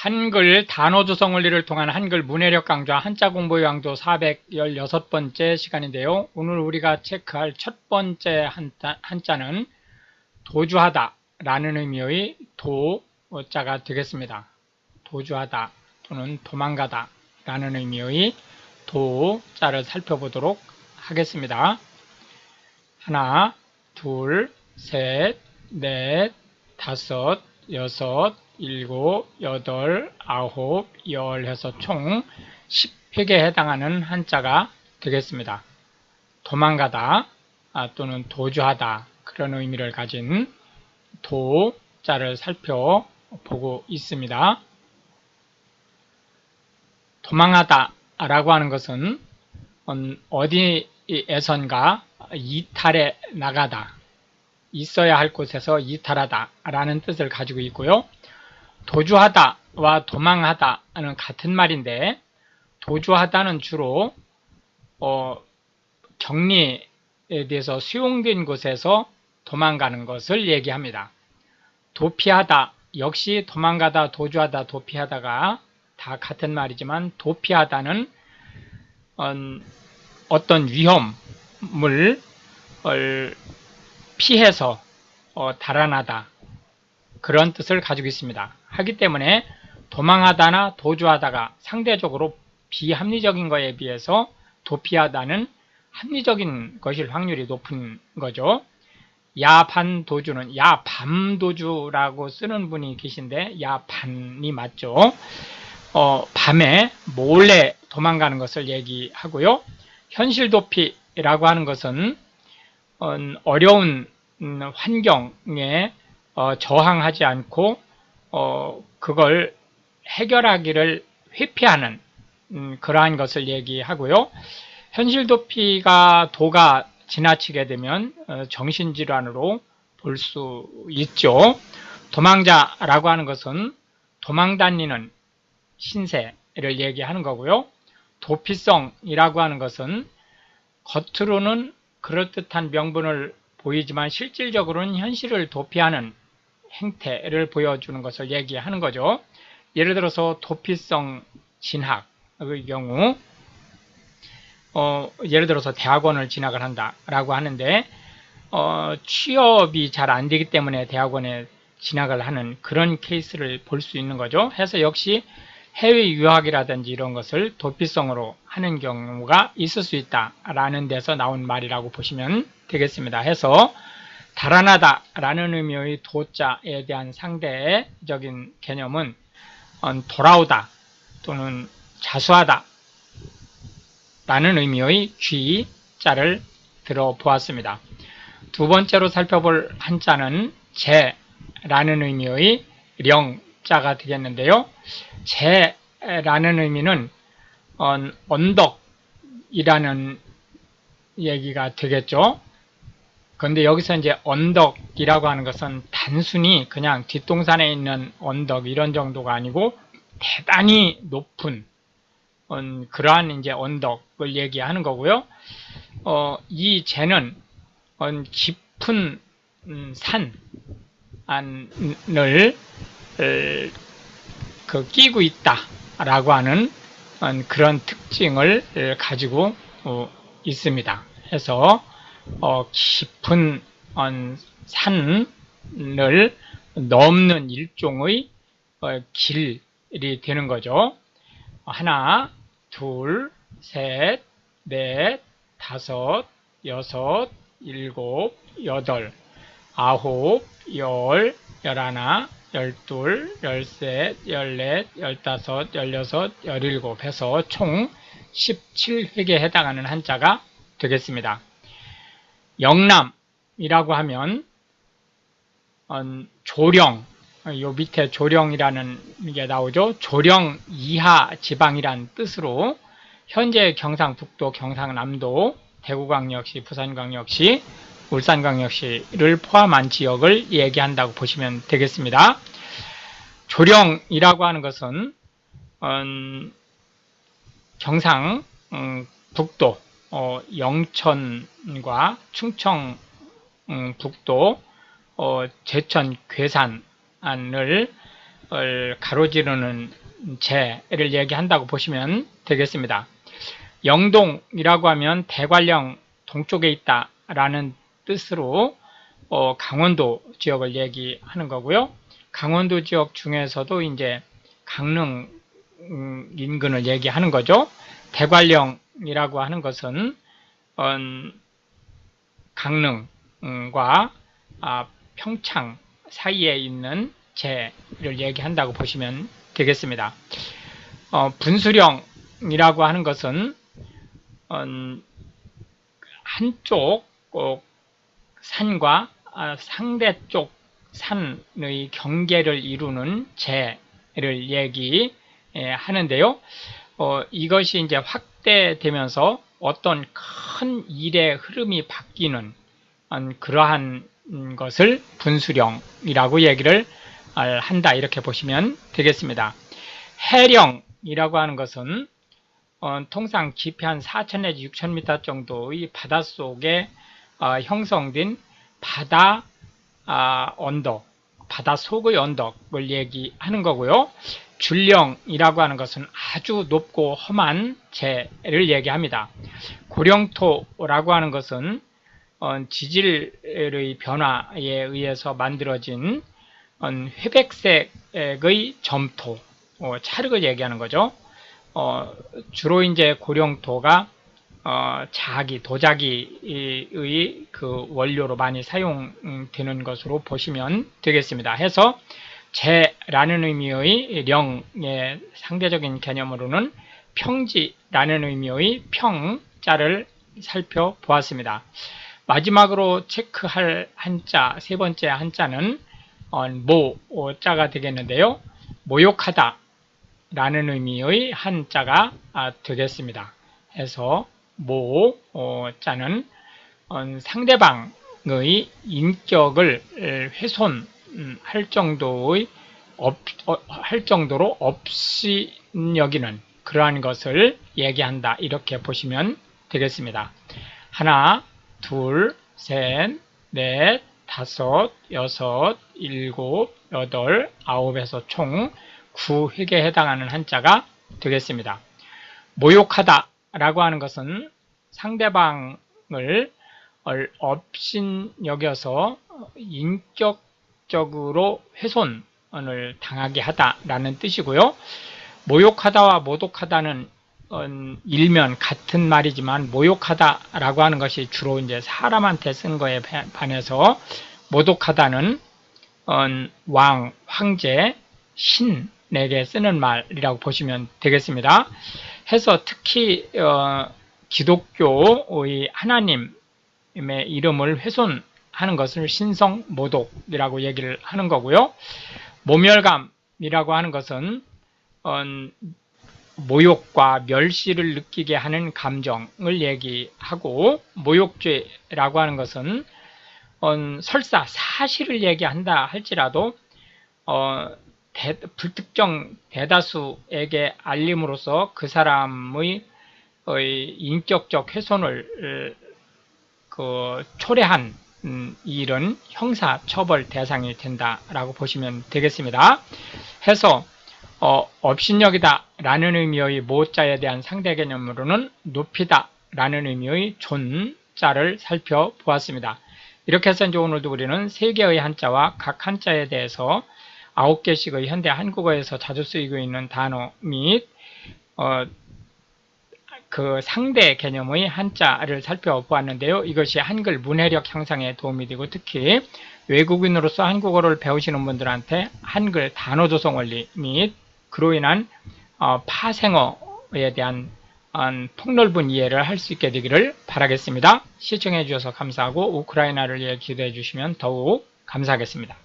한글 단어 조성 원리를 통한 한글 문해력 강좌 한자 공부 요양도 416번째 시간인데요. 오늘 우리가 체크할 첫 번째 한자는 도주하다 라는 의미의 도자가 되겠습니다. 도주하다 또는 도망가다 라는 의미의 도자를 살펴보도록 하겠습니다. 하나, 둘, 셋, 넷, 다섯, 여섯, 일곱, 여덟, 아홉, 열 해서 총 10획에 해당하는 한자가 되겠습니다. 도망가다 또는 도주하다 그런 의미를 가진 도자를 살펴보고 있습니다. 도망하다 라고 하는 것은 어디에선가 이탈해 나가다, 있어야 할 곳에서 이탈하다 라는 뜻을 가지고 있고요. 도주하다와 도망하다는 같은 말인데 도주하다는 주로 격리에 대해서 수용된 곳에서 도망가는 것을 얘기합니다. 도피하다 역시 도망가다, 도주하다, 도피하다가 다 같은 말이지만 도피하다는 어떤 위험을 피해서 달아나다 그런 뜻을 가지고 있습니다. 하기 때문에 도망하다나 도주하다가 상대적으로 비합리적인 것에 비해서 도피하다는 합리적인 것일 확률이 높은 거죠. 야반도주는 야밤도주라고 쓰는 분이 계신데 야반이 맞죠. 밤에 몰래 도망가는 것을 얘기하고요. 현실도피라고 하는 것은 어려운 환경에 저항하지 않고 그걸 해결하기를 회피하는 그러한 것을 얘기하고요. 현실도피가 도가 지나치게 되면 정신질환으로 볼 수 있죠. 도망자라고 하는 것은 도망다니는 신세를 얘기하는 거고요. 도피성이라고 하는 것은 겉으로는 그럴듯한 명분을 보이지만 실질적으로는 현실을 도피하는 행태를 보여주는 것을 얘기하는 거죠. 예를 들어서 도피성 진학의 경우 예를 들어서 대학원을 진학을 한다라고 하는데 취업이 잘 안 되기 때문에 대학원에 진학을 하는 그런 케이스를 볼 수 있는 거죠. 해서 역시 해외 유학이라든지 이런 것을 도피성으로 하는 경우가 있을 수 있다라는 데서 나온 말이라고 보시면 되겠습니다. 해서 달아나다 라는 의미의 도자에 대한 상대적인 개념은 돌아오다 또는 자수하다 라는 의미의 쥐자를 들어보았습니다. 두 번째로 살펴볼 한자는 재라는 의미의 령자가 되겠는데요. 재라는 의미는 언덕이라는 얘기가 되겠죠. 그런데 여기서 이제 언덕이라고 하는 것은 단순히 그냥 뒷동산에 있는 언덕 이런 정도가 아니고 대단히 높은 그러한 이제 언덕을 얘기하는 거고요. 이 재는 깊은 산을 끼고 있다라고 하는 그런 특징을 가지고 있습니다. 해서 깊은 산을 넘는 일종의 길이 되는 거죠. 하나, 둘, 셋, 넷, 다섯, 여섯, 일곱, 여덟, 아홉, 열, 열하나, 열둘, 열셋, 열넷, 열다섯, 열여섯, 열일곱 해서 총 17획에 해당하는 한자가 되겠습니다. 영남이라고 하면 조령, 요 밑에 조령이라는 게 나오죠. 조령 이하 지방이란 뜻으로 현재 경상북도, 경상남도, 대구광역시, 부산광역시, 울산광역시를 포함한 지역을 얘기한다고 보시면 되겠습니다. 조령이라고 하는 것은 경상북도, 영천과 충청북도, 제천, 괴산을 가로지르는 재를 얘기한다고 보시면 되겠습니다. 영동이라고 하면 대관령 동쪽에 있다라는 뜻으로 강원도 지역을 얘기하는 거고요. 강원도 지역 중에서도 이제 강릉 인근을 얘기하는 거죠. 대관령이라고 하는 것은 강릉과 평창 사이에 있는 재를 얘기한다고 보시면 되겠습니다. 분수령이라고 하는 것은 한쪽 산과 상대 쪽 산의 경계를 이루는 재를 얘기하는데요. 이것이 이제 확대되면서 어떤 큰 일의 흐름이 바뀌는 그러한 것을 분수령이라고 얘기를 한다, 이렇게 보시면 되겠습니다. 해령이라고 하는 것은 통상 깊이 한 4,000 내지 6,000m 정도의 바닷속에 형성된 바다 언덕, 바다 속의 언덕을 얘기하는 거고요. 줄령이라고 하는 것은 아주 높고 험한 재를 얘기합니다. 고령토라고 하는 것은 지질의 변화에 의해서 만들어진 회백색의 점토, 찰흙을 얘기하는 거죠. 주로 이제 고령토가 도자기의 그 원료로 많이 사용되는 것으로 보시면 되겠습니다. 해서 재라는 의미의 령의 상대적인 개념으로는 평지라는 의미의 평자를 살펴보았습니다. 마지막으로 체크할 한자, 세 번째 한자는 모자가 되겠는데요. 모욕하다 라는 의미의 한자가 되겠습니다. 해서 모자는 상대방의 인격을 훼손할 정도로 없이 여기는 그러한 것을 얘기한다, 이렇게 보시면 되겠습니다. 하나, 둘, 셋, 넷, 다섯, 여섯, 일곱, 여덟, 아홉에서 총 9획에 해당하는 한자가 되겠습니다. 모욕하다 라고 하는 것은 상대방을 업신여겨서 인격적으로 훼손을 당하게 하다라는 뜻이고요. 모욕하다와 모독하다는 일면 같은 말이지만, 모욕하다라고 하는 것이 주로 이제 사람한테 쓴 거에 반해서 모독하다는 왕, 황제, 신에게 쓰는 말이라고 보시면 되겠습니다. 해서 특히 기독교의 하나님의 이름을 훼손하는 것을 신성모독이라고 얘기를 하는 거고요. 모멸감이라고 하는 것은 모욕과 멸시를 느끼게 하는 감정을 얘기하고, 모욕죄라고 하는 것은 설사 사실을 얘기한다 할지라도 불특정 대다수에게 알림으로써 그 사람의 인격적 훼손을 초래한 일은 형사처벌 대상이 된다라고 보시면 되겠습니다. 해서 업신여기다 라는 의미의 모자에 대한 상대 개념으로는 높이다 라는 의미의 존자를 살펴보았습니다. 이렇게 해서 이제 오늘도 우리는 3개의 한자와 각 한자에 대해서 9개씩의 현대 한국어에서 자주 쓰이고 있는 단어 및 그 상대 개념의 한자를 살펴보았는데요. 이것이 한글 문해력 향상에 도움이 되고, 특히 외국인으로서 한국어를 배우시는 분들한테 한글 단어 조성 원리 및 그로 인한 파생어에 대한 폭넓은 이해를 할 수 있게 되기를 바라겠습니다. 시청해 주셔서 감사하고 우크라이나를 위해 기도해 주시면 더욱 감사하겠습니다.